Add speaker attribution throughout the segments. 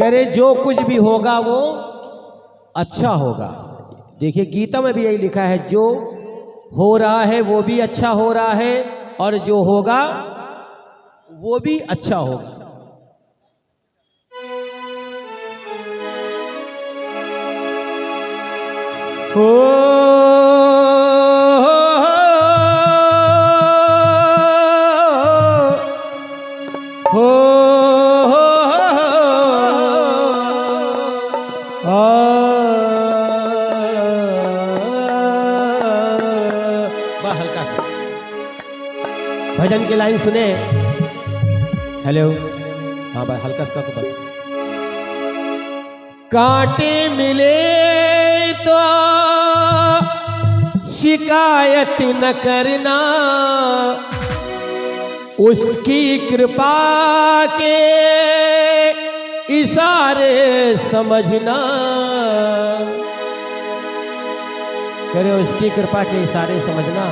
Speaker 1: करे जो कुछ भी होगा वो अच्छा होगा। देखिए गीता में भी यही लिखा है, जो हो रहा है वो भी अच्छा हो रहा है और जो होगा वो भी अच्छा होगा। हल्का सा भजन की लाइन सुने। हेलो, हाँ भाई हल्का सा तो बस। कांटे मिले तो शिकायत न करना, उसकी कृपा के इशारे समझना। करे उसकी कृपा के इशारे समझना।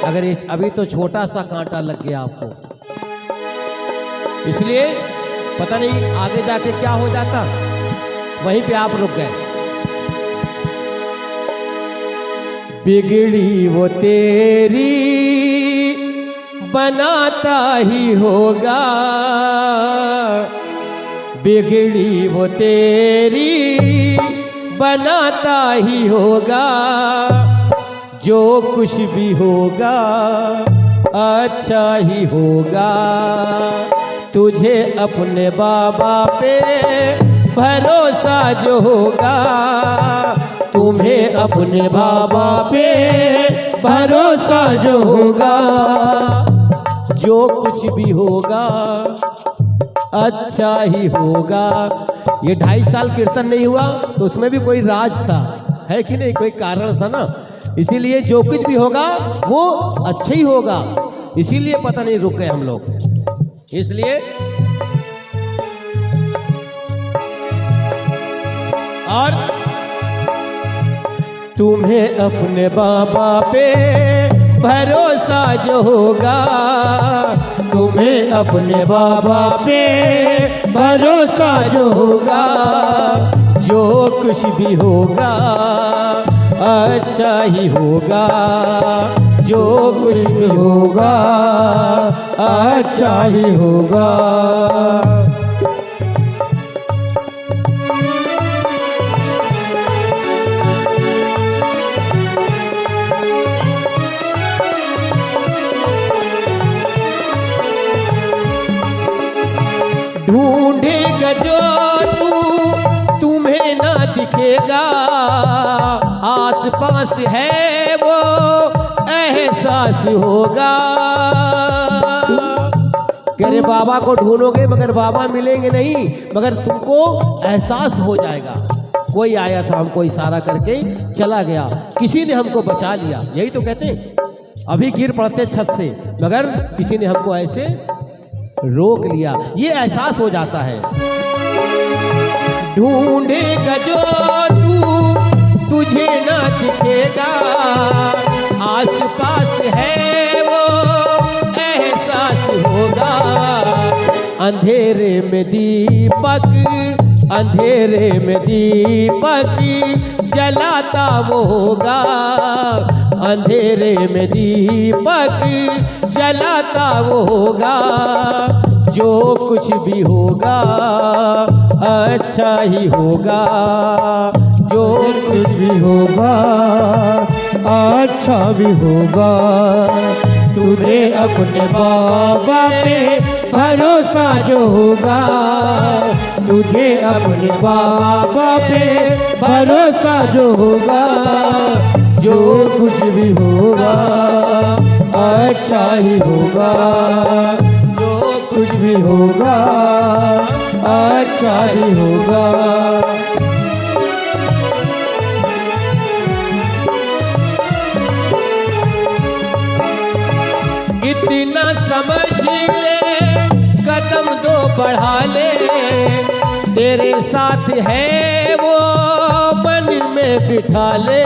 Speaker 1: अगर अभी तो छोटा सा कांटा लग गया आपको, इसलिए पता नहीं आगे जाके क्या हो जाता, वहीं पे आप रुक गए। बिगड़ी वो तेरी बनाता ही होगा, बिगड़ी वो तेरी बनाता ही होगा। जो कुछ भी होगा अच्छा ही होगा। तुझे अपने बाबा पे भरोसा जो होगा, तुम्हें अपने बाबा पे भरोसा जो होगा। जो कुछ भी होगा अच्छा ही होगा। ये 2.5 साल कीर्तन नहीं हुआ तो उसमें भी कोई राज था, है कि नहीं, कोई कारण था ना। इसीलिए जो कुछ भी होगा वो अच्छा ही होगा। इसीलिए पता नहीं रुक गए हम लोग। इसलिए और तुम्हें अपने बाबा पे भरोसा जो होगा, तुम्हें अपने बाबा पे भरोसा जो होगा। जो कुछ भी होगा अच्छा ही होगा। जो कुछ भी होगा अच्छा ही होगा। ढूंढेगा जो तू तुम्हें ना दिखेगा, आस पास है वो एहसास होगा। कह रहे बाबा को ढूंढोगे मगर बाबा मिलेंगे नहीं, मगर तुमको एहसास हो जाएगा। कोई आया था, हमको इशारा करके चला गया, किसी ने हमको बचा लिया। यही तो कहते हैं, अभी गिर पड़ते छत से मगर किसी ने हमको ऐसे रोक लिया। ये एहसास हो जाता है। ढूंढेगा जो तू तुझे ना दिखेगा, आस पास है वो एहसास होगा। अंधेरे में दीपक, अंधेरे में दीपक जलाता वो होगा। अंधेरे में दीपक जलाता वो होगा। जो कुछ भी होगा अच्छा ही होगा। जो कुछ भी होगा अच्छा भी होगा। तुम्हें अपने बाबा पे भरोसा जो होगा, तुझे अपने बाबा पे भरोसा जो होगा। जो कुछ भी होगा अच्छा ही होगा। जो कुछ भी होगा अच्छा ही होगा। इतना समझ ले, कदम दो बढ़ा ले, तेरे साथ है वो मन में बिठा ले।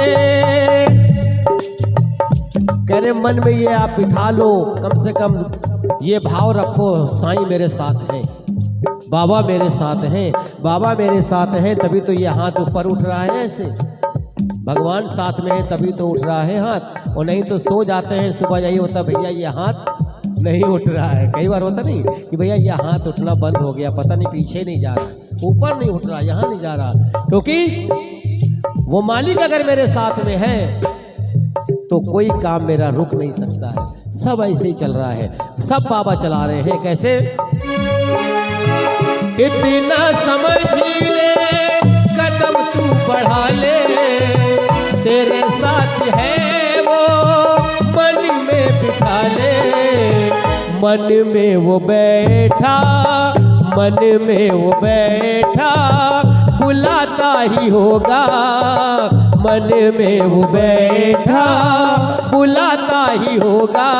Speaker 1: कह रहे मन में ये आप बिठा लो, कम से कम ये भाव रखो, साईं मेरे साथ है, बाबा मेरे साथ हैं, बाबा मेरे साथ हैं, तभी तो ये हाथ ऊपर उठ रहा है ऐसे। भगवान साथ में है तभी तो उठ रहा है हाथ, और नहीं तो सो जाते हैं, सुबह यही होता भैया ये हाथ नहीं उठ रहा है। कई बार होता नहीं कि भैया ये हाथ उठना बंद हो गया, पता नहीं पीछे नहीं जा रहा, ऊपर नहीं उठ रहा, यहाँ नहीं जा रहा, क्योंकि वो मालिक अगर मेरे साथ में है तो कोई काम मेरा रुक नहीं सकता है। सब ऐसे ही चल रहा है, सब बाबा चला रहे हैं। कैसे? इतना समझ ले, कदम तू बढ़ा ले, तेरे साथ है वो मन में बिठा ले। मन में वो बैठा, मन में वो बैठा, बुलाता ही होगा। मन में वो बैठा, बुलाता ही होगा।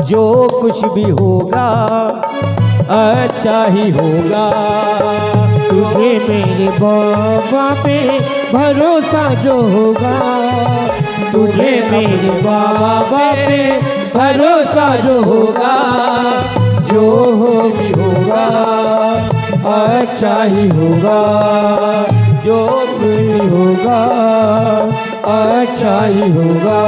Speaker 1: जो कुछ भी होगा अच्छा ही होगा।
Speaker 2: तुझे मेरे बाबा पे भरोसा जो होगा, तुझे मेरे बाबा पे
Speaker 1: भरोसा जो होगा, जो हो भी होगा अच्छा ही होगा। जो कुछ भी होगा अच्छा ही होगा।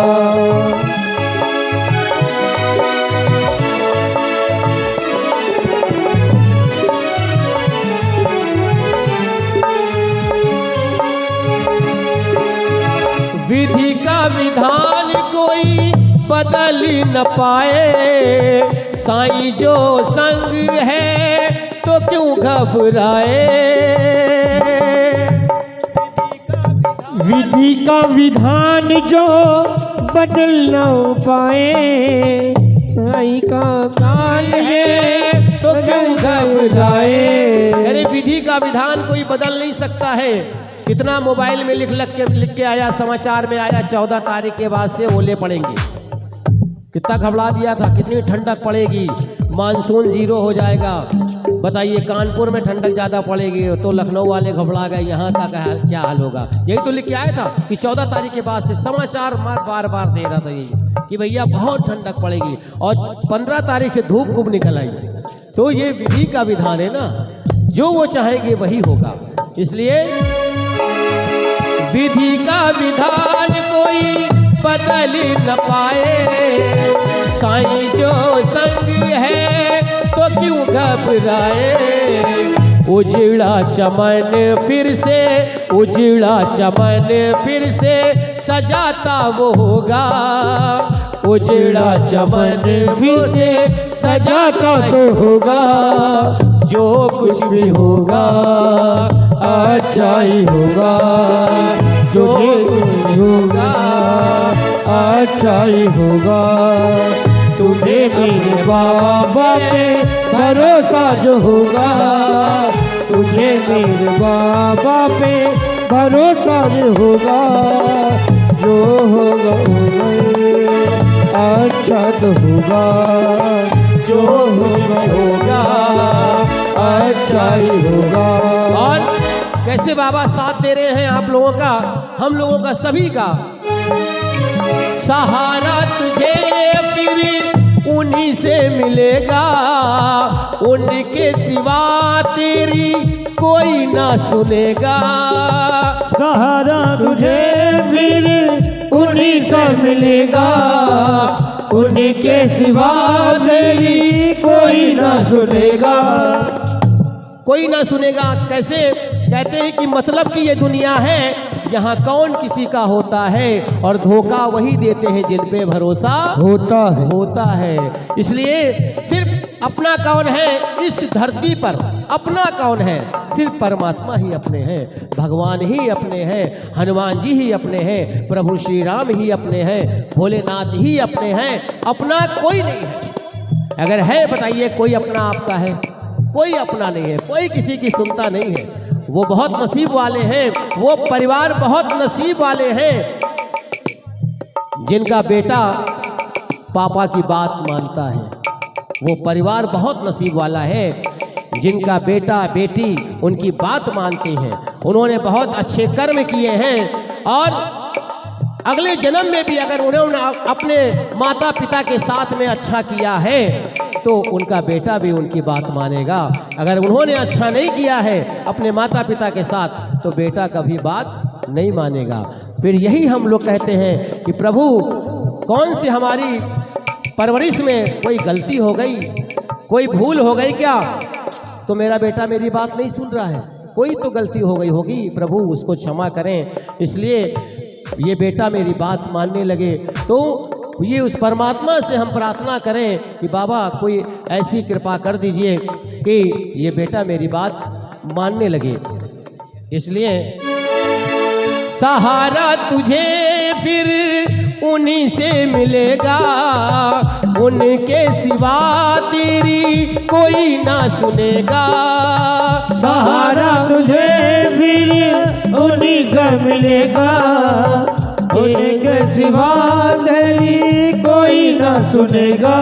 Speaker 1: विधि का विधान कोई बदल न पाए, साईं जो संग है तो क्यों घबराए।
Speaker 2: विधि का विधान जो बदल न पाए, साईं का काल है
Speaker 1: तो क्यों घबराए। अरे विधि का विधान कोई बदल नहीं सकता है। कितना मोबाइल में लिख के आया, समाचार में आया 14 तारीख के बाद से ओले पड़ेंगे। कितना घबरा दिया था, कितनी ठंडक पड़ेगी, मानसून 0 हो जाएगा। बताइए कानपुर में ठंडक ज़्यादा पड़ेगी तो लखनऊ वाले घबरा गए, यहाँ का क्या हाल होगा। यही तो लिख के आया था कि 14 तारीख के बाद से समाचार बार बार दे रहा था यही कि भैया बहुत ठंडक पड़ेगी, और 15 तारीख से धूप खूब निकल आई। तो ये विधि का विधान है ना, जो वो चाहेंगे वही होगा। इसलिए विधि का विधान कोई बदल न पाए, साईं जो संग है तो क्यों घबराए। उजड़ा चमन फिर से, उजड़ा चमन फिर से सजाता वो होगा। उजड़ा चमन फिर से सजाता तो होगा। जो कुछ भी होगा अच्छा ही होगा। जो कुछ भी होगा अच्छा ही होगा। तुम्हें मेरे बाबा पे भरोसा जो होगा, तुझे मेरे बाबा पे भरोसा जो होगा। जो होगा अच्छा तो होगा। जो होगा अच्छा ही होगा। और कैसे बाबा साथ दे रहे हैं आप लोगों का, हम लोगों का, सभी का। सहारा तुझे फिर उन्हीं से मिलेगा, उनके सिवा तेरी कोई ना सुनेगा।
Speaker 2: सहारा तुझे फिर उन्हीं से मिलेगा, उनके सिवा तेरी कोई ना सुनेगा।
Speaker 1: कोई ना सुनेगा कैसे? कहते हैं कि मतलब कि ये दुनिया है, यहाँ कौन किसी का होता है, और धोखा वही देते हैं जिन पे भरोसा होता है। इसलिए सिर्फ अपना कौन है इस धरती पर, अपना कौन है? सिर्फ परमात्मा ही अपने हैं, भगवान ही अपने हैं, हनुमान जी ही अपने हैं, प्रभु श्री राम ही अपने हैं, भोलेनाथ ही अपने हैं। अपना कोई नहीं है। अगर है बताइए कोई अपना आपका है? कोई अपना नहीं है, कोई किसी की सुनता नहीं है। वो बहुत नसीब वाले हैं, वो परिवार बहुत नसीब वाले हैं जिनका बेटा पापा की बात मानता है। वो परिवार बहुत नसीब वाला है जिनका बेटा बेटी उनकी बात मानते हैं। उन्होंने बहुत अच्छे कर्म किए हैं, और अगले जन्म में भी अगर उन्होंने अपने माता पिता के साथ में अच्छा किया है तो उनका बेटा भी उनकी बात मानेगा। अगर उन्होंने अच्छा नहीं किया है अपने माता पिता के साथ तो बेटा कभी बात नहीं मानेगा। फिर यही हम लोग कहते हैं कि प्रभु कौन सी हमारी परवरिश में कोई गलती हो गई, कोई भूल हो गई क्या, तो मेरा बेटा मेरी बात नहीं सुन रहा है, कोई तो गलती हो गई होगी, प्रभु उसको क्षमा करें, इसलिए ये बेटा मेरी बात मानने लगे। तो ये उस परमात्मा से हम प्रार्थना करें कि बाबा कोई ऐसी कृपा कर दीजिए कि ये बेटा मेरी बात मानने लगे। इसलिए सहारा तुझे फिर उन्हीं से मिलेगा, उनके सिवा तेरी कोई ना सुनेगा।
Speaker 2: सहारा तुझे फिर उन्हीं से मिलेगा, उनके सिवा तेरी कोई ना सुनेगा।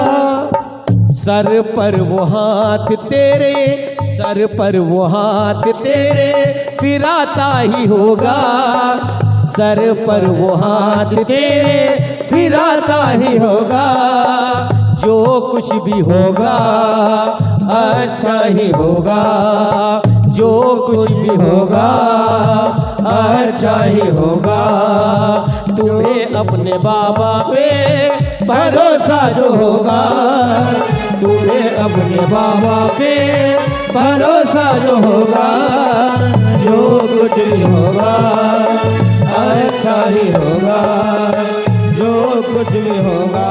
Speaker 1: सर पर वो हाथ तेरे, सर पर वो हाथ तेरे फिराता ही होगा, सर पर वो हाथ तेरे फिराता ही होगा। जो कुछ भी होगा अच्छा ही होगा, जो कुछ भी होगा अच्छा ही होगा। तुम्हें अपने बाबा पे भरोसा जो होगा, तुम्हें अपने बाबा पे भरोसा जो होगा, जो कुछ भी होगा अच्छा ही होगा, जो कुछ भी होगा